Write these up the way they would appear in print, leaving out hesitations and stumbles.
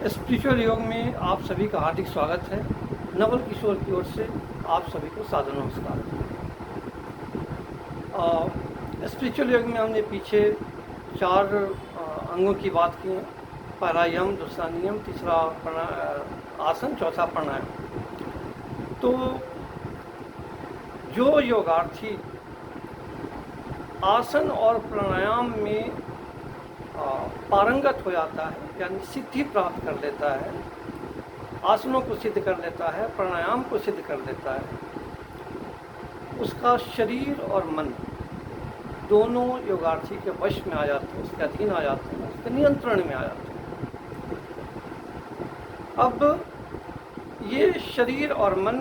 Spiritual योग में आप सभी का हार्दिक स्वागत है। नवल किशोर की ओर से आप सभी को सादर नमस्कार। स्पिरिचुअल योग में हमने पीछे 4 अंगों की बात की है। पहला यम, दूसरा नियम, तीसरा आसन, चौथा प्राणायाम। तो जो योगार्थी आसन और प्राणायाम में पारंगत हो जाता है, यानी सिद्धि प्राप्त कर लेता है, आसनों को सिद्ध कर लेता है, प्राणायाम को सिद्ध कर लेता है, उसका शरीर और मन दोनों योगार्थी के वश में आ जाते हैं, उसके अधीन आ जाते हैं, उसके नियंत्रण में आ जाते हैं। अब ये शरीर और मन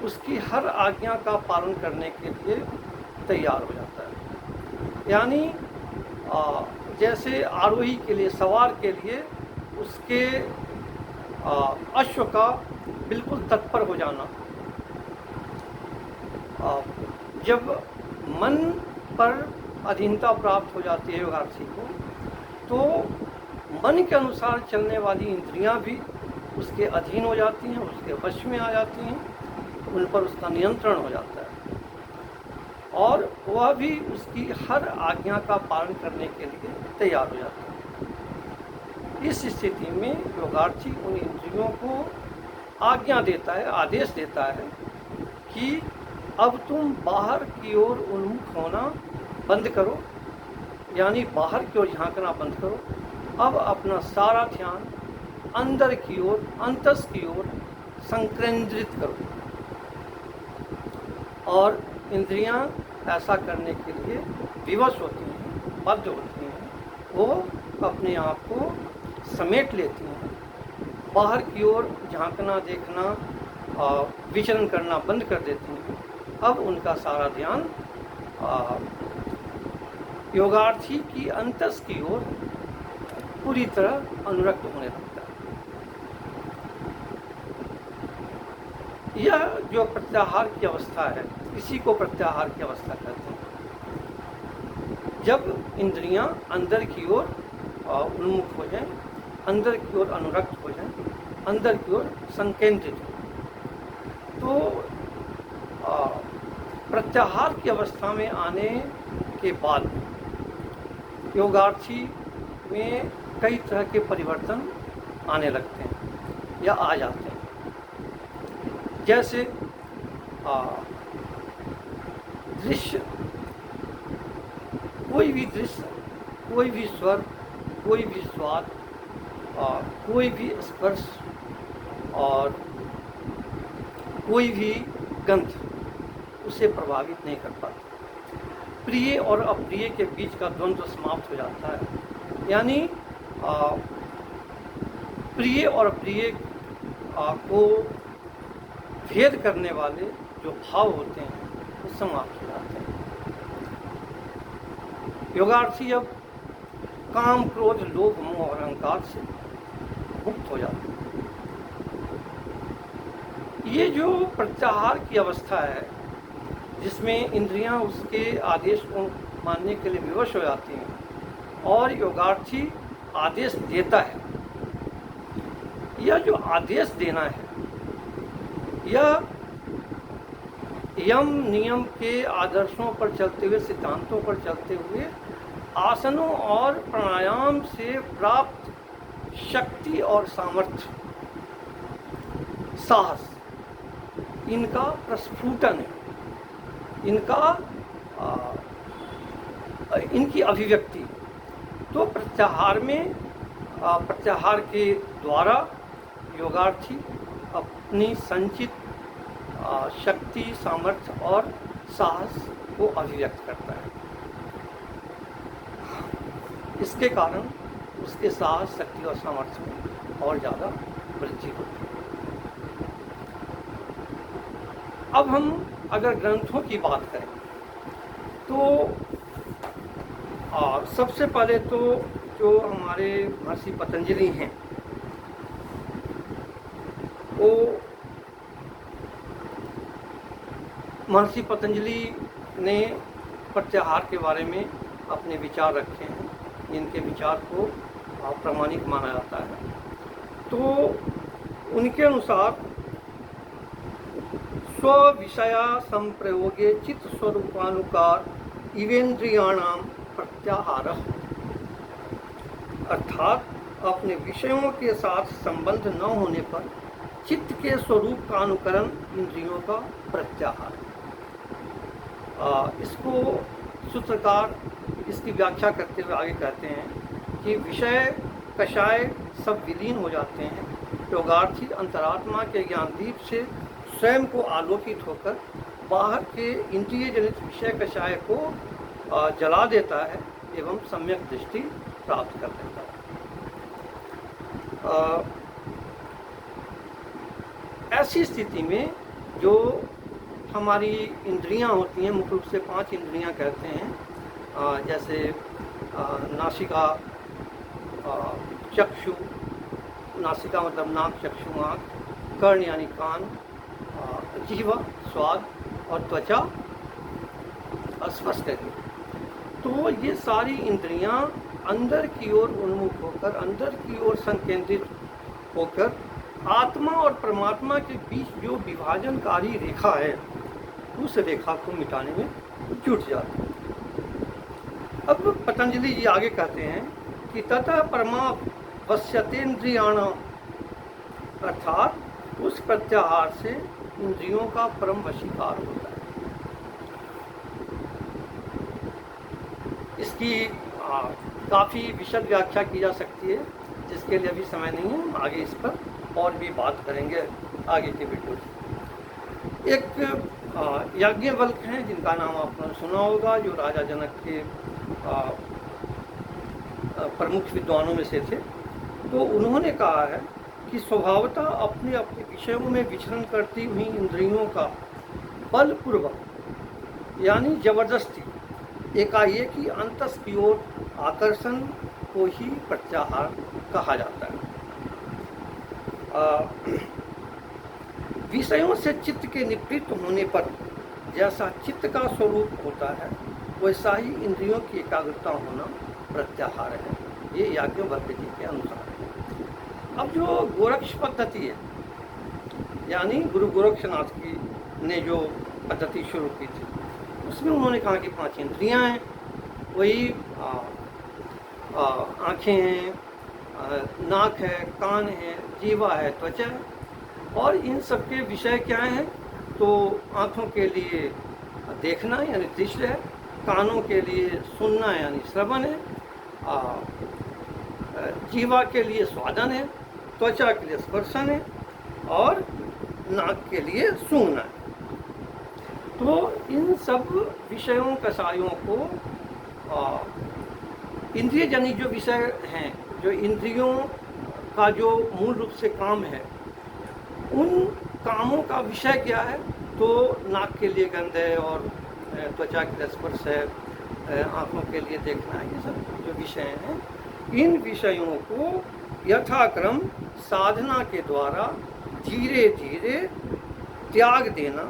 उसकी हर आज्ञा का पालन करने के लिए तैयार हो जाता है। यानी जैसे आरोही के लिए, सवार के लिए उसके अश्व का बिल्कुल तत्पर हो जाना। जब मन पर अधीनता प्राप्त हो जाती है योगार्थी को, तो मन के अनुसार चलने वाली इंद्रियां भी उसके अधीन हो जाती हैं, उसके वश में आ जाती हैं, उन पर उसका नियंत्रण हो जाता है और वह भी उसकी हर आज्ञा का पालन करने के लिए तैयार हो जाता है। इस स्थिति में योगार्थी उन इंद्रियों को आज्ञा देता है, आदेश देता है कि अब तुम बाहर की ओर उन्मुख होना बंद करो, यानी बाहर की ओर झांकना बंद करो। अब अपना सारा ध्यान अंदर की ओर, अंतस की ओर संकेंद्रित करो। और इंद्रियां ऐसा करने के लिए विवश होती हैं, बद्ध होती हैं, वो अपने आप को समेट लेती हैं, बाहर की ओर झांकना, देखना और विचरण करना बंद कर देती हैं। अब उनका सारा ध्यान योगार्थी की अंतस की ओर पूरी तरह अनुरक्त होने लगता है। यह जो प्रत्याहार की अवस्था है, इसी को प्रत्याहार की अवस्था कहते हैं। जब इंद्रियां अंदर की ओर उन्मुख हो जाएं, अंदर की ओर अनुरक्त हो जाएं, अंदर की ओर संकेंद्रित हो, तो प्रत्याहार की अवस्था में आने के बाद योगार्थी में कई तरह के परिवर्तन आने लगते हैं या आ जाते हैं। जैसे दृश्य, कोई भी दृश्य, कोई भी स्वर, कोई भी स्वाद, कोई भी स्पर्श और कोई भी गंध उसे प्रभावित नहीं कर पाता। प्रिय और अप्रिय के बीच का द्वंद्व समाप्त हो जाता है। यानी प्रिय और अप्रिय को भेद करने वाले जो भाव होते हैं वो समाप्त हो जाते हैं। योगार्थी अब काम, क्रोध, लोभ, मोह और अहंकार से मुक्त हो जाते हैं। ये जो प्रत्याहार की अवस्था है, जिसमें इंद्रियां उसके आदेश को मानने के लिए विवश हो जाती हैं और योगार्थी आदेश देता है, यह जो आदेश देना है, यह यम नियम के आदर्शों पर चलते हुए, सिद्धांतों पर चलते हुए, आसनों और प्राणायाम से प्राप्त शक्ति और सामर्थ्य, साहस, इनका प्रस्फुटन है, इनकी अभिव्यक्ति। तो प्रत्याहार में, प्रत्याहार के द्वारा योगार्थी अपनी संचित शक्ति, सामर्थ्य और साहस को अभिव्यक्त करता है। इसके कारण उसके साहस, शक्ति और सामर्थ्य में और ज़्यादा वृद्धि होती है। अब हम अगर ग्रंथों की बात करें तो सबसे पहले तो जो हमारे महर्षि पतंजलि हैं, वो महर्षि पतंजलि ने प्रत्याहार के बारे में अपने विचार रखे हैं। इनके विचार को प्रामाणिक माना जाता है। तो उनके अनुसार स्व विषया संप्रयोगे चित्त स्वरूपानुकार इवेंद्रियाणाम प्रत्याहारः, अर्थात अपने विषयों के साथ संबंध न होने पर चित्त के स्वरूप का अनुकरण इंद्रियों का प्रत्याहार। इसको सूत्रकार इसकी व्याख्या करते हुए आगे कहते हैं कि विषय कषाय सब विलीन हो जाते हैं, योगार्थी अंतरात्मा के ज्ञानदीप से स्वयं को आलोकित होकर बाहर के इंद्रिय जनित विषय कषाय को जला देता है एवं सम्यक दृष्टि प्राप्त कर लेता है। ऐसी स्थिति में जो हमारी इंद्रियां होती हैं, मुख्य रूप से 5 इंद्रियां कहते हैं, जैसे नासिका, चक्षु, नासिका मतलब नाक, चक्षु आँख, कर्ण यानी कान, जिह्वा स्वाद और त्वचा स्पर्श करके, तो ये सारी इंद्रियां अंदर की ओर उन्मुख होकर, अंदर की ओर संकेंद्रित होकर आत्मा और परमात्मा के बीच जो विभाजनकारी रेखा है उस रेखा को मिटाने में जुट जाते हैं। अब पतंजलि जी आगे कहते हैं कि ततः परमा वश्यतेन्द्रियाणाम, अर्थात उस प्रत्याहार से इंद्रियों का परम वशीकार होता है। इसकी काफ़ी विशद व्याख्या की जा सकती है, जिसके लिए अभी समय नहीं है, हम आगे इस पर और भी बात करेंगे आगे के वीडियो में। एक याज्ञवल्क हैं जिनका नाम आपने सुना होगा, जो राजा जनक के प्रमुख विद्वानों में से थे। तो उन्होंने कहा है कि स्वभावतः अपने अपने विषयों में विचरण करती हुई इंद्रियों का बलपूर्वक यानी जबरदस्ती एकाएक ही अंतस की ओर आकर्षण को ही प्रत्याहार कहा जाता है। विषयों से चित्त के निवृत्त होने पर जैसा चित्त का स्वरूप होता है वैसा ही इंद्रियों की एकाग्रता होना प्रत्याहार है, ये याज्ञवल्क्य जी के अनुसार है। अब जो गोरक्ष पद्धति है, यानी गुरु गोरक्षनाथ की ने जो पद्धति शुरू की थी, उसमें उन्होंने कहा कि 5 इंद्रियां हैं, वही आँखें हैं, नाक है, कान है, जीवा है, त्वचा है, और इन सब के विषय क्या हैं? तो आँखों के लिए देखना यानी दृश्य है, कानों के लिए सुनना यानी श्रवण है, जीवा के लिए स्वादन है, त्वचा के लिए स्पर्शन है और नाक के लिए सूंघना है। तो इन सब विषयों कषायों को इंद्रिय जनित जो विषय हैं, जो इंद्रियों का जो मूल रूप से काम है, उन कामों का विषय क्या है? तो नाक के लिए गंध है और त्वचा के लिए स्पर्श है, आँखों के लिए देखना है, ये सब जो विषय हैं, इन विषयों को यथाक्रम साधना के द्वारा धीरे धीरे त्याग देना,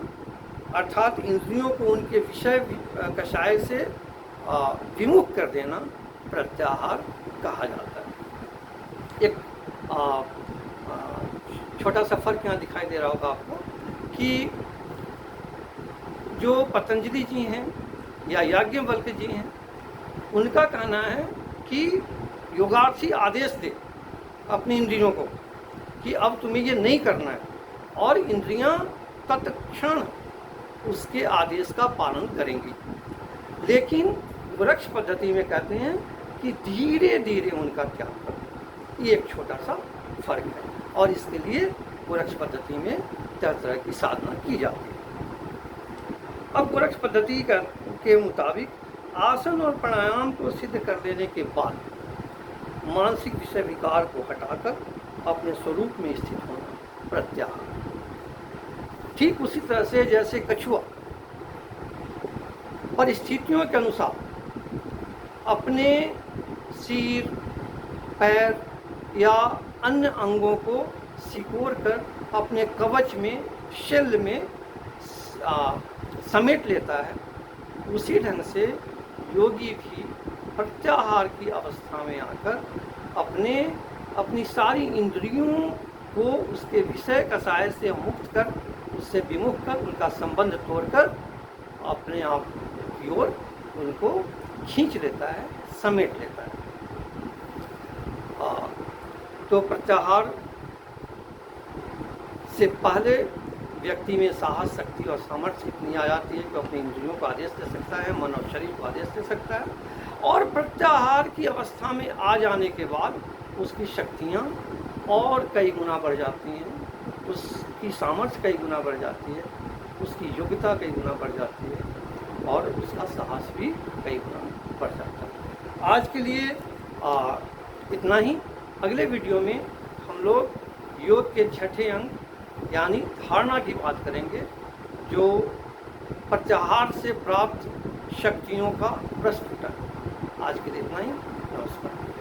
अर्थात इंद्रियों को उनके विषय कषाय से विमुख कर देना प्रत्याहार कहा जाता है। एक छोटा सा फर्क यहाँ दिखाई दे रहा होगा आपको कि जो पतंजलि जी हैं या याज्ञवल्क्य जी हैं, उनका कहना है कि योगार्थी आदेश दे अपनी इंद्रियों को कि अब तुम्हें ये नहीं करना है, और इंद्रियां तत्क्षण उसके आदेश का पालन करेंगी। लेकिन वृक्ष पद्धति में कहते हैं कि धीरे धीरे उनका त्याग करो। ये एक छोटा सा फर्क है, और इसके लिए वृक्ष पद्धति में तरह तरह की साधना की जाती है। अब वृक्ष पद्धति के मुताबिक आसन और प्राणायाम को सिद्ध कर लेने के बाद मानसिक विषय विकार को हटाकर अपने स्वरूप में स्थित होना प्रत्याहार। ठीक उसी तरह से जैसे कछुआ परिस्थितियों के अनुसार अपने सिर, पैर या अन्य अंगों को सिकोड़ कर अपने कवच में, शेल में समेट लेता है, उसी ढंग से योगी भी प्रत्याहार की अवस्था में आकर अपने अपनी सारी इंद्रियों को उसके विषय कसाय से मुक्त कर, उससे विमुख कर, उनका संबंध तोड़कर अपने आप की ओर उनको खींच लेता है, समेट लेता है। तो प्रत्याहार से पहले व्यक्ति में साहस, शक्ति और सामर्थ्य इतनी आ जाती है कि अपनी इंद्रियों को आदेश दे सकता है, मन और शरीर को आदेश दे सकता है। और प्रत्याहार की अवस्था में आ जाने के बाद उसकी शक्तियाँ और कई गुना बढ़ जाती हैं, उसकी सामर्थ्य कई गुना बढ़ जाती है, उसकी योग्यता कई गुना बढ़ जाती है और उसका साहस भी कई गुना बढ़ जाता है। आज के लिए इतना ही। अगले वीडियो में हम लोग योग के छठे अंग यानी धारणा की बात करेंगे, जो प्रत्याहार से प्राप्त शक्तियों का प्रस्फुटन। आज के लिए इतना ही। नमस्कार।